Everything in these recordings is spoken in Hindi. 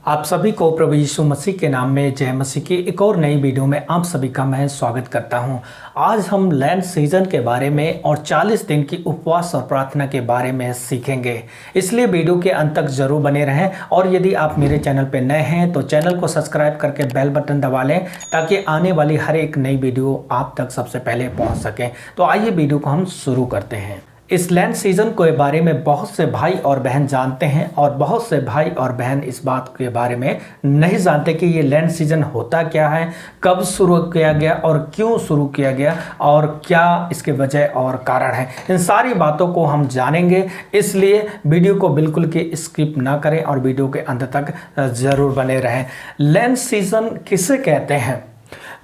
आप सभी को प्रभु यीशु मसीह के नाम में जय मसीह की एक और नई वीडियो में आप सभी का मैं स्वागत करता हूं। आज हम लैंड सीजन के बारे में और 40 दिन की उपवास और प्रार्थना के बारे में सीखेंगे, इसलिए वीडियो के अंत तक जरूर बने रहें। और यदि आप मेरे चैनल पर नए हैं तो चैनल को सब्सक्राइब करके बेल बटन दबा लें ताकि आने वाली हर एक नई वीडियो आप तक सबसे पहले पहुँच सकें। तो आइए वीडियो को हम शुरू करते हैं। इस लैंड सीजन के बारे में बहुत से भाई और बहन जानते हैं और बहुत से भाई और बहन इस बात के बारे में नहीं जानते कि ये लैंड सीजन होता क्या है, कब शुरू किया गया और क्यों शुरू किया गया और क्या इसके वजह और कारण है। इन सारी बातों को हम जानेंगे, इसलिए वीडियो को बिल्कुल की स्किप ना करें और वीडियो के अंत तक जरूर बने रहें। लैंड सीजन किसे कहते हैं?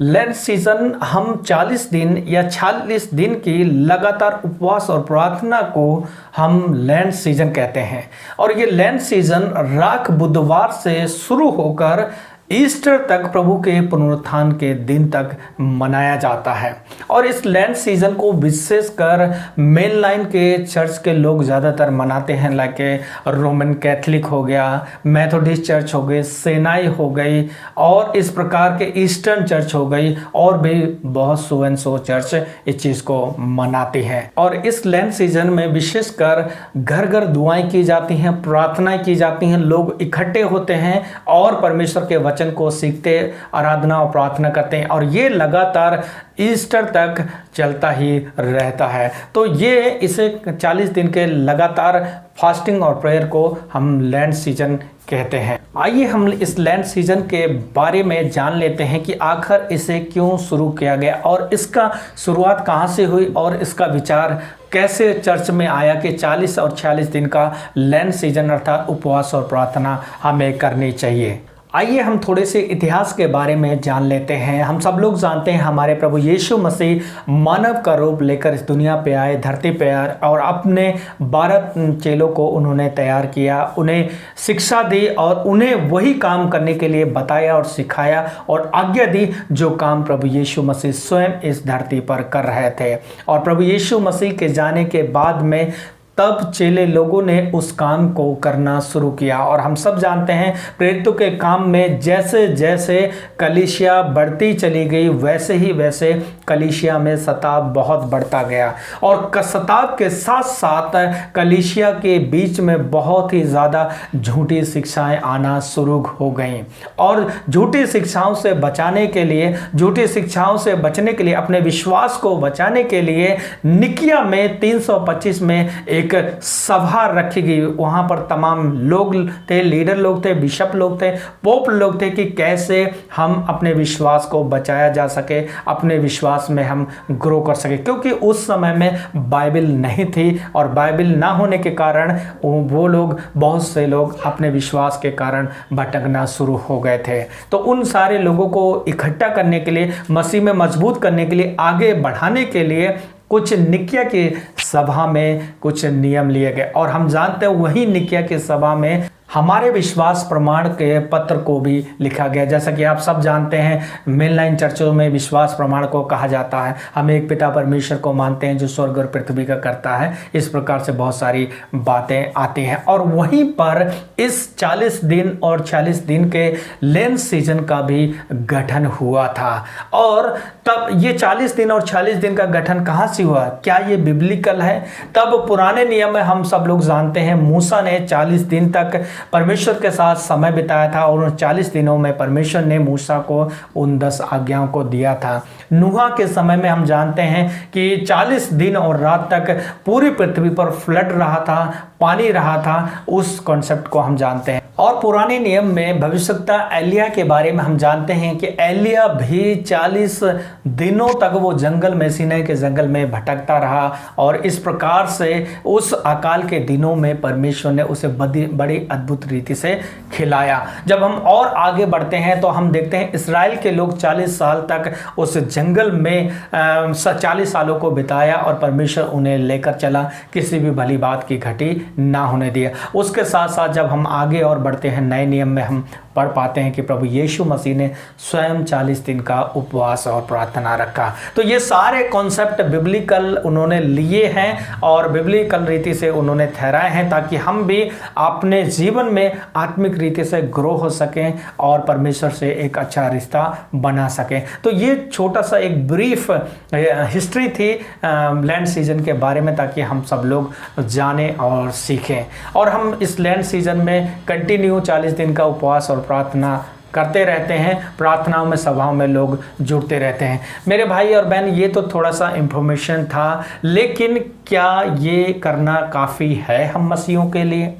लैंड सीजन हम 40 दिन या 46 दिन की लगातार उपवास और प्रार्थना को हम लैंड सीजन कहते हैं। और ये लैंड सीजन राख बुधवार से शुरू होकर ईस्टर तक प्रभु के पुनरुत्थान के दिन तक मनाया जाता है। और इस लैंड सीजन को विशेषकर मेन लाइन के चर्च के लोग ज़्यादातर मनाते हैं, लाइक रोमन कैथलिक हो गया, मेथोडिस्ट चर्च हो गई, सेनाई हो गई और इस प्रकार के ईस्टर्न चर्च हो गई, और भी बहुत सो एंड सो चर्च इस चीज़ को मनाती हैं। और इस लैंड सीजन में विशेषकर घर घर दुआएं की जाती हैं, प्रार्थनाएं की जाती हैं, लोग इकट्ठे होते हैं और परमेश्वर के वचन को सीखते, आराधना और प्रार्थना करते हैं, और ये लगातार ईस्टर तक चलता ही रहता है। तो ये इसे 40 दिन के लगातार फास्टिंग और प्रेयर को हम लैंड सीजन कहते हैं। आइए हम इस लैंड सीजन के बारे में जान लेते हैं कि आखिर इसे क्यों शुरू किया गया और इसका शुरुआत कहाँ से हुई और इसका विचार कैसे चर्च में आया कि 40 और 46 दिन का लैंड सीजन अर्थात उपवास और प्रार्थना हमें करनी चाहिए। आइए हम थोड़े से इतिहास के बारे में जान लेते हैं। हम सब लोग जानते हैं हमारे प्रभु यीशु मसीह मानव का रूप लेकर इस दुनिया पे आए, धरती पे आए और अपने 12 चेलों को उन्होंने तैयार किया, उन्हें शिक्षा दी और उन्हें वही काम करने के लिए बताया और सिखाया और आज्ञा दी जो काम प्रभु यीशु मसीह स्वयं इस धरती पर कर रहे थे। और प्रभु यीशु मसीह के जाने के बाद में तब चेले लोगों ने उस काम को करना शुरू किया। और हम सब जानते हैं प्रेरितों के काम में जैसे जैसे कलीसिया बढ़ती चली गई वैसे ही वैसे कलीसिया में सताव बहुत बढ़ता गया, और सताव के साथ साथ कलीसिया के बीच में बहुत ही ज़्यादा झूठी शिक्षाएं आना शुरू हो गईं। और झूठी शिक्षाओं से बचाने के लिए, झूठी शिक्षाओं से बचने के लिए, अपने विश्वास को बचाने के लिए निकिया में 325 में एक सभा रखी गई। वहां पर तमाम लोग थे, लीडर लोग थे, बिशप लोग थे, पोप लोग थे कि कैसे हम अपने विश्वास को बचाया जा सके, अपने विश्वास में हम ग्रो कर सके, क्योंकि उस समय में बाइबल नहीं थी और बाइबल ना होने के कारण वो लोग, बहुत से लोग अपने विश्वास के कारण भटकना शुरू हो गए थे। तो उन सारे लोगों को इकट्ठा करने के लिए, मसीह में मजबूत करने के लिए, आगे बढ़ाने के लिए कुछ निकिया की सभा में कुछ नियम लिए गए। और हम जानते हैं वही निकिया की सभा में हमारे विश्वास प्रमाण के पत्र को भी लिखा गया। जैसा कि आप सब जानते हैं मेनलाइन चर्चों में विश्वास प्रमाण को कहा जाता है, हम एक पिता परमेश्वर को मानते हैं जो स्वर्ग और पृथ्वी का करता है। इस प्रकार से बहुत सारी बातें आती हैं। और वहीं पर इस 40 दिन और 46 दिन के लैंड सीजन का भी गठन हुआ था। और तब ये 40 दिन और 46 दिन का गठन कहाँ से हुआ? क्या ये बिब्लिकल है? तब पुराने नियम में हम सब लोग जानते हैं मूसा ने 40 दिन तक परमेश्वर के साथ समय बिताया था और उन 40 दिनों में परमेश्वर ने मूसा को उन 10 आज्ञाओं को दिया था। नूहा के समय में हम जानते हैं कि 40 दिन और रात तक पूरी पृथ्वी पर फ्लड रहा था, पानी रहा था, उस कॉन्सेप्ट को हम जानते हैं। और पुराने नियम में भविष्यवक्ता एलिया के बारे में हम जानते हैं कि एलिया भी 40 दिनों तक वो जंगल में, सीनै के जंगल में भटकता रहा और इस प्रकार से उस अकाल के दिनों में परमेश्वर ने उसे बड़ी अद्भुत रीति से खिलाया। जब हम और आगे बढ़ते हैं तो हम देखते हैं इस्राएल के लोग 40 साल तक उस जंगल में 40 सालों को बिताया और परमेश्वर उन्हें लेकर चला, किसी भी भली बात की घटी ना होने दिया। उसके साथ साथ जब हम आगे और बढ़ते हैं नए नियम में हम पढ़ पाते हैं कि प्रभु यीशु मसीह ने स्वयं 40 दिन का उपवास और प्रार्थना रखा। तो ये सारे कॉन्सेप्ट बिब्लिकल उन्होंने लिए हैं और बिब्लिकल रीति से उन्होंने ठहराए हैं, ताकि हम भी अपने जीवन में आत्मिक रीति से ग्रो हो सकें और परमेश्वर से एक अच्छा रिश्ता बना सकें। तो ये छोटा सा एक ब्रीफ हिस्ट्री थी लैंड सीजन के बारे में, ताकि हम सब लोग जानें और सीखें। और हम इस लैंड सीजन में कंटिन्यू 40 दिन का उपवास और प्रार्थना करते रहते हैं, प्रार्थनाओं में, सभाओं में लोग जुड़ते रहते हैं। मेरे भाई और बहन, ये तो थोड़ा सा इंफॉर्मेशन था, लेकिन क्या ये करना काफ़ी है हम मसीहों के लिए?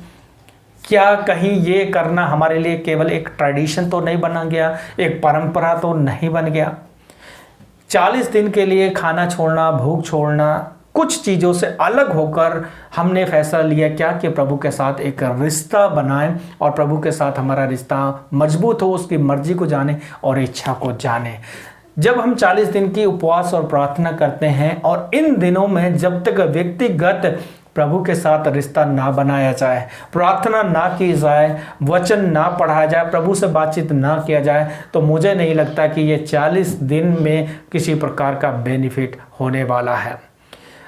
क्या कहीं ये करना हमारे लिए केवल एक ट्रेडिशन तो नहीं बना गया, एक परंपरा तो नहीं बन गया? 40 दिन के लिए खाना छोड़ना, भूख छोड़ना, कुछ चीज़ों से अलग होकर हमने फैसला लिया क्या कि प्रभु के साथ एक रिश्ता बनाएं और प्रभु के साथ हमारा रिश्ता मजबूत हो, उसकी मर्जी को जाने और इच्छा को जाने। जब हम 40 दिन की उपवास और प्रार्थना करते हैं और इन दिनों में जब तक व्यक्तिगत प्रभु के साथ रिश्ता ना बनाया जाए, प्रार्थना ना की जाए, वचन ना पढ़ाया जाए, प्रभु से बातचीत ना किया जाए, तो मुझे नहीं लगता कि ये 40 दिन में किसी प्रकार का बेनिफिट होने वाला है।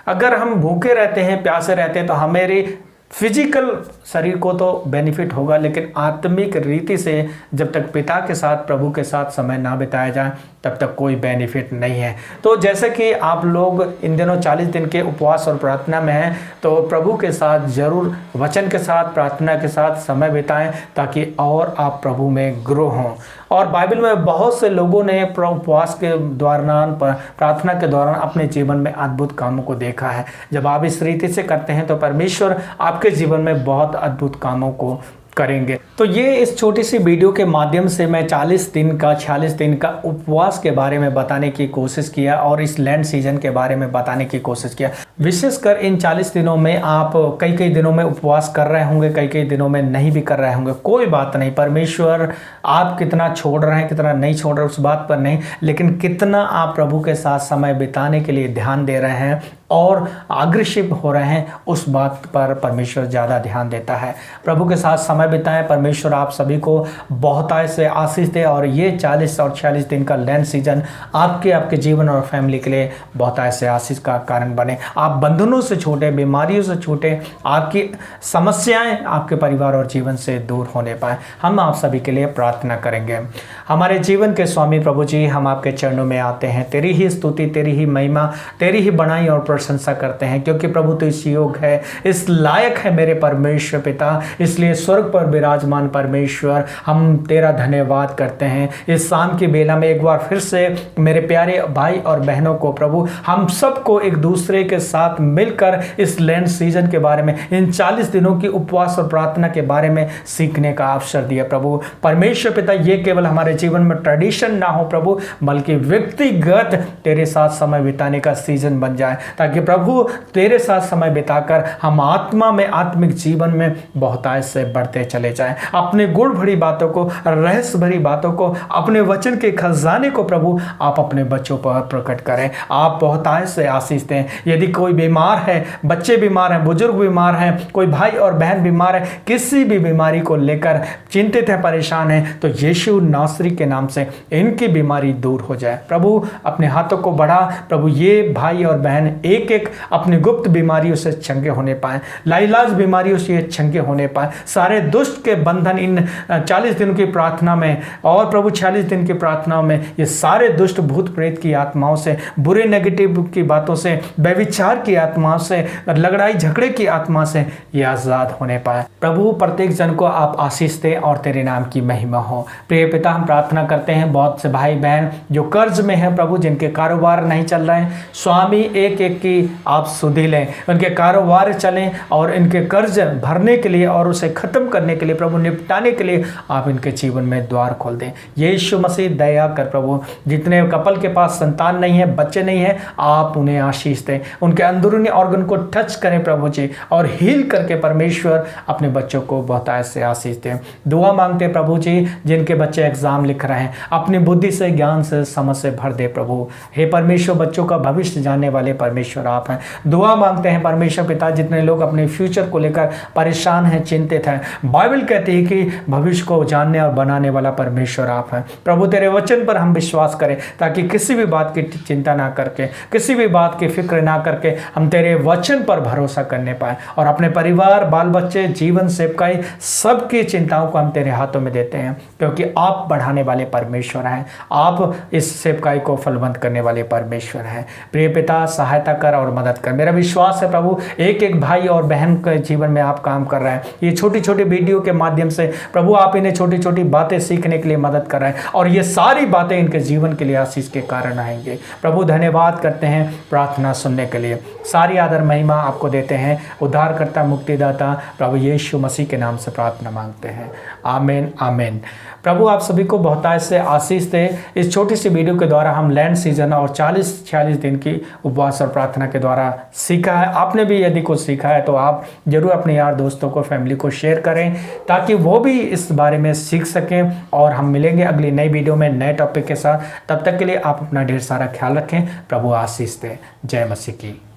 अगर हम भूखे रहते हैं, प्यासे रहते हैं, तो हमारे फिजिकल शरीर को तो बेनिफिट होगा, लेकिन आत्मिक रीति से जब तक पिता के साथ, प्रभु के साथ समय ना बिताया जाए, तब तक कोई बेनिफिट नहीं है। तो जैसे कि आप लोग इन दिनों 40 दिन के उपवास और प्रार्थना में हैं, तो प्रभु के साथ ज़रूर वचन के साथ, प्रार्थना के साथ समय बिताएं, ताकि और आप प्रभु में ग्रो हों। और बाइबल में बहुत से लोगों ने उपवास के दौरान, प्रार्थना के दौरान अपने जीवन में अद्भुत कामों को देखा है। जब आप इस रीति से करते हैं तो परमेश्वर आपके जीवन में बहुत अद्भुत कामों को करेंगे। तो ये इस छोटी सी वीडियो के माध्यम से मैं 40 दिन का 46 दिन का उपवास के बारे में बताने की कोशिश किया और इस लैंड सीजन के बारे में बताने की कोशिश किया। विशेषकर इन 40 दिनों में आप कई दिनों में उपवास कर रहे होंगे, कई दिनों में नहीं भी कर रहे होंगे, कोई बात नहीं। परमेश्वर आप कितना छोड़ रहे हैं, कितना नहीं छोड़ रहे, उस बात पर नहीं, लेकिन कितना आप प्रभु के साथ समय बिताने के लिए ध्यान दे रहे हैं और अग्रेसिव हो रहे हैं, उस बात पर परमेश्वर ज़्यादा ध्यान देता है। प्रभु के साथ समय बिताएं। परमेश्वर आप सभी को बहुतायत से आशीष दे और ये 40 और 46 दिन का लैंड सीजन आपके जीवन और फैमिली के लिए बहुतायत से आशीष का कारण बने। आप बंधनों से छूटे, बीमारियों से छूटे, आपकी समस्याएं आपके परिवार और जीवन से दूर होने पाए। हम आप सभी के लिए प्रार्थना करेंगे। हमारे जीवन के स्वामी प्रभु जी, हम आपके चरणों में आते हैं, तेरी ही स्तुति, तेरी ही महिमा, तेरी ही बनाई और प्रशंसा करते हैं, क्योंकि प्रभु तो इस योग है, इस लायक है मेरे परमेश्वर पिता। इसलिए स्वर्ग पर विराजमान परमेश्वर, हम तेरा धन्यवाद करते हैं। इस शाम की बेला में एक बार फिर से मेरे प्यारे भाई और बहनों को प्रभु, हम सबको एक दूसरे के साथ मिलकर इस लैंड सीजन के बारे में, इन 40 दिनों की उपवास और प्रार्थना के बारे में सीखने का अवसर दिया। प्रभु परमेश्वर पिता, ये केवल हमारे जीवन में ट्रेडिशन ना हो प्रभु, बल्कि व्यक्तिगत तेरे साथ समय बिताने का सीजन बन जाए, ताकि प्रभु तेरे साथ समय बिताकर हम आत्मा में, आत्मिक जीवन में बहुतायत से बढ़ते चले जाएं। अपने गुण भरी बातों को, रहस्य भरी बातों को, अपने वचन के खजाने को प्रभु आप अपने बच्चों पर प्रकट करें। आप बहुतायत से आशीष दें। यदि कोई बीमार है, बच्चे बीमार हैं, बुजुर्ग बीमार हैं, कोई भाई और बहन बीमार है, किसी भी बीमारी को लेकर चिंतित है, परेशान है, तो यीशु नासरी के नाम से इनकी बीमारी दूर हो जाए। प्रभु अपने हाथों को बढ़ा प्रभु, ये भाई और बहन एक एक अपनी गुप्त बीमारियों से चंगे होने पाए, लाइलाज बीमारियों से चंगे होने पाए। सारे दुष्ट के बंधन इन 40 दिन की प्रार्थना में और प्रभु 46 दिन की प्रार्थनाओं में ये सारे दुष्ट भूत प्रेत की आत्माओं से, बुरे नेगेटिव की बातों से, व्यभिचार की आत्माओं से, लड़ाई झगड़े की आत्मा से ये आजाद होने पाए। प्रभु प्रत्येक जन को आप आशीष दें और तेरे नाम की महिमा हो। प्रिय पिता, हम प्रार्थना करते हैं बहुत से भाई बहन जो कर्ज में हैं प्रभु, जिनके कारोबार नहीं चल रहे हैं, स्वामी एक एक की आप सुधि लें, उनके कारोबार चलें और इनके कर्ज भरने के लिए और उसे खत्म करने के लिए प्रभु, निपटाने के लिए आप इनके जीवन में द्वार खोल दें। यीशु मसीह दया कर प्रभु, जितने कपल के पास संतान नहीं है, बच्चे नहीं है, आप उन्हें आशीष दें, उनके अंदरूनी ऑर्गन को टच करें प्रभु जी, और हील करके परमेश्वर अपने बच्चों को बहुतायत से आशीष दें। दुआ मांगते प्रभु जी, जिनके बच्चे एग्जाम लिख रहे हैं, अपनी बुद्धि से, ज्ञान से, समझ से भर दे प्रभु। हे परमेश्वर, बच्चों का भविष्य जानने वाले परमेश्वर आप हैं। दुआ मांगते हैं परमेश्वर पिता, जितने लोग अपने फ्यूचर को लेकर परेशान हैं, चिंतित हैं, बाइबल कहती है कि भविष्य को जानने और बनाने वाला परमेश्वर आप हैं प्रभु। तेरे वचन पर हम विश्वास करें, ताकि किसी भी बात की चिंता ना करके, किसी भी बात की फिक्र ना करके हम तेरे वचन पर भरोसा करने पाए, और अपने परिवार, बाल बच्चे, जीवन, सेवकाई, सबकी चिंताओं को हम तेरे हाथों में देते हैं, क्योंकि आप बढ़ाने वाले परमेश्वर हैं। आप इस सेवकाई को फलवंत करने वाले परमेश्वर हैं। प्रिय पिता, सहायता कर और मदद कर। मेरा विश्वास है प्रभु, एक एक भाई और बहन के जीवन में आप काम कर रहे हैं। ये छोटी छोटी वीडियो के माध्यम से प्रभु आप इन्हें छोटी छोटी बातें सीखने के लिए मदद कर रहे हैं, और ये सारी बातें इनके जीवन के लिए आशीष के कारण आएंगे। प्रभु धन्यवाद करते हैं प्रार्थना सुनने के लिए। सारी आदर महिमा आपको देते हैं। उद्धारकर्ता, मुक्तिदाता प्रभु यीशु मसीह के नाम से प्रार्थना मांगते हैं। आमीन आमीन। प्रभु आप सभी को बहुतायत से आशीष दे। इस छोटी सी वीडियो के द्वारा हम लैंड सीजन और 40-46 दिन की उपवास और प्रार्थना के द्वारा सीखा है। आपने भी यदि कुछ सीखा है तो आप जरूर अपने यार दोस्तों को, फैमिली को शेयर करें, ताकि वो भी इस बारे में सीख सकें। और हम मिलेंगे अगली नई वीडियो में नए टॉपिक के साथ। तब तक के लिए आप अपना ढेर सारा ख्याल रखें। प्रभु आशीष दे। जय मसीह की।